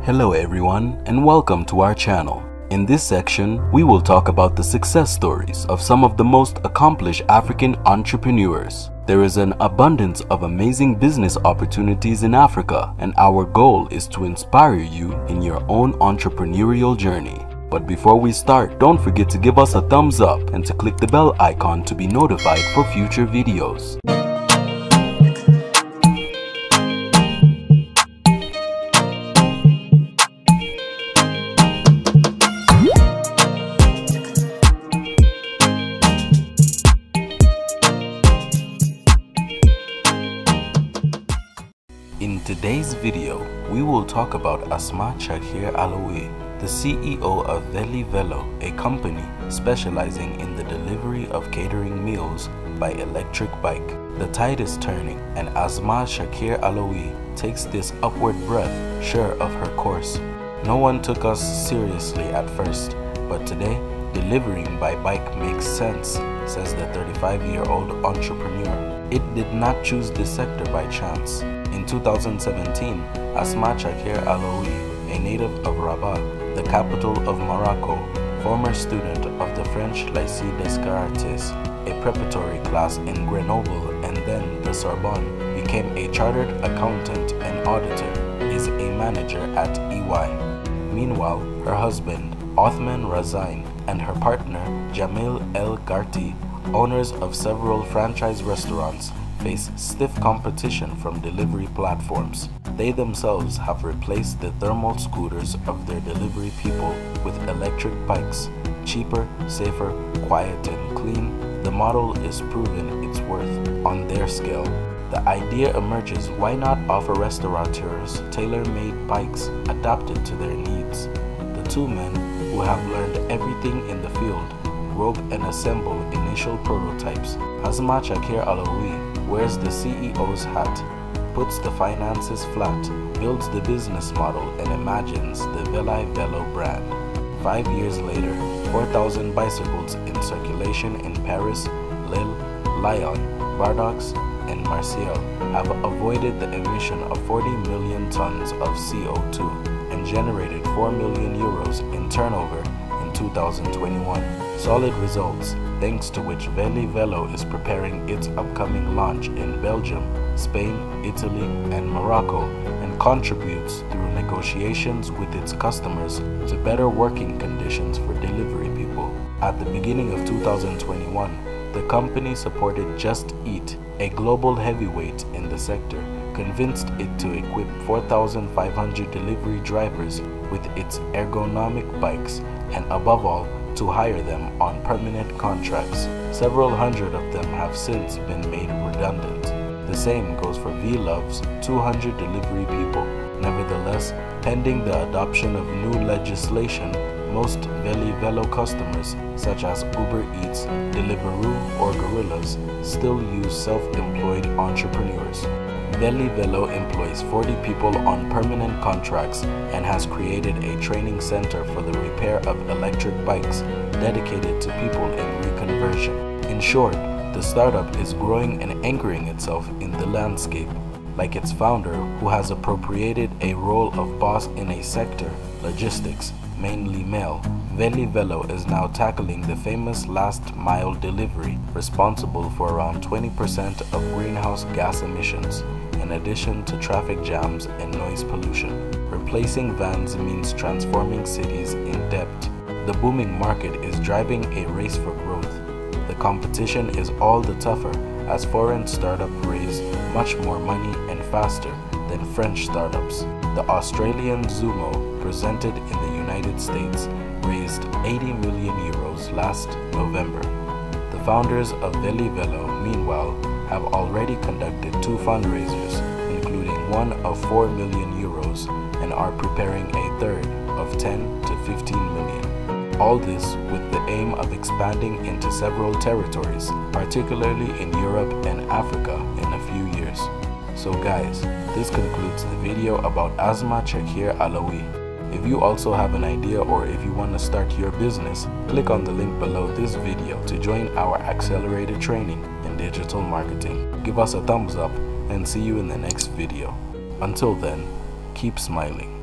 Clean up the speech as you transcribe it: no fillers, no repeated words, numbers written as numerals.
Hello everyone and welcome to our channel. In this section, we will talk about the success stories of some of the most accomplished African entrepreneurs. There is an abundance of amazing business opportunities in Africa, and our goal is to inspire you in your own entrepreneurial journey. But before we start, don't forget to give us a thumbs up and to click the bell icon to be notified for future videos. In today's video, we will talk about Asmaa Chakir Aloui, the CEO of VelyVelo, a company specializing in the delivery of catering meals by electric bike. The tide is turning, and Asmaa Chakir Aloui takes this upward breath sure of her course. No one took us seriously at first, but today, delivering by bike makes sense, says the 35-year-old entrepreneur. It did not choose this sector by chance. In 2017, Asmaa Chakir Alaoui, a native of Rabat, the capital of Morocco, former student of the French Lycée Descartes, a preparatory class in Grenoble and then the Sorbonne, became a chartered accountant and auditor, is a manager at EY. Meanwhile, her husband, Othman Razine, and her partner, Jamil El Garti, owners of several franchise restaurants, face stiff competition from delivery platforms. They themselves have replaced the thermal scooters of their delivery people with electric bikes. Cheaper, safer, quiet and clean, the model is proven its worth on their scale. The idea emerges, why not offer restaurateurs tailor-made bikes adapted to their needs? The two men, who have learned everything in the field, grope and assemble initial prototypes. Asmaa Chakir Aloui wears the CEO's hat, puts the finances flat, builds the business model, and imagines the VelyVelo brand. 5 years later, 4,000 bicycles in circulation in Paris, Lille, Lyon, Bordeaux, and Marseille have avoided the emission of 40 million tons of CO2 and generated 4 million euros in turnover in 2021. Solid results, thanks to which VelyVelo is preparing its upcoming launch in Belgium, Spain, Italy, and Morocco, and contributes through negotiations with its customers to better working conditions for delivery people. At the beginning of 2021, the company supported Just Eat, a global heavyweight in the sector, convinced it to equip 4,500 delivery drivers with its ergonomic bikes, and above all, to hire them on permanent contracts. Several hundred of them have since been made redundant. The same goes for VLove's 200 delivery people. Nevertheless, pending the adoption of new legislation, most VelyVelo customers, such as Uber Eats, Deliveroo, or Gorillas, still use self-employed entrepreneurs. VelyVelo employs 40 people on permanent contracts and has created a training center for the repair of electric bikes dedicated to people in reconversion. In short, the startup is growing and anchoring itself in the landscape. Like its founder, who has appropriated a role of boss in a sector, logistics, mainly male, VelyVelo is now tackling the famous last-mile delivery, responsible for around 20% of greenhouse gas emissions, in addition to traffic jams and noise pollution. Replacing vans means transforming cities in depth. The booming market is driving a race for growth. The competition is all the tougher as foreign startups raise much more money and faster than French startups. The Australian Zumo, presented in the United States, raised 80 million euros last November. The founders of VelyVelo, meanwhile, have already conducted 2 fundraisers, including one of 4 million euros, and are preparing a third of 10 to 15 million. All this with the aim of expanding into several territories, particularly in Europe and Africa in a few years. So guys, this concludes the video about Asmaa Chakir Aloui. If you also have an idea or if you want to start your business, click on the link below this video to join our accelerated training in digital marketing. Give us a thumbs up and see you in the next video. Until then, keep smiling.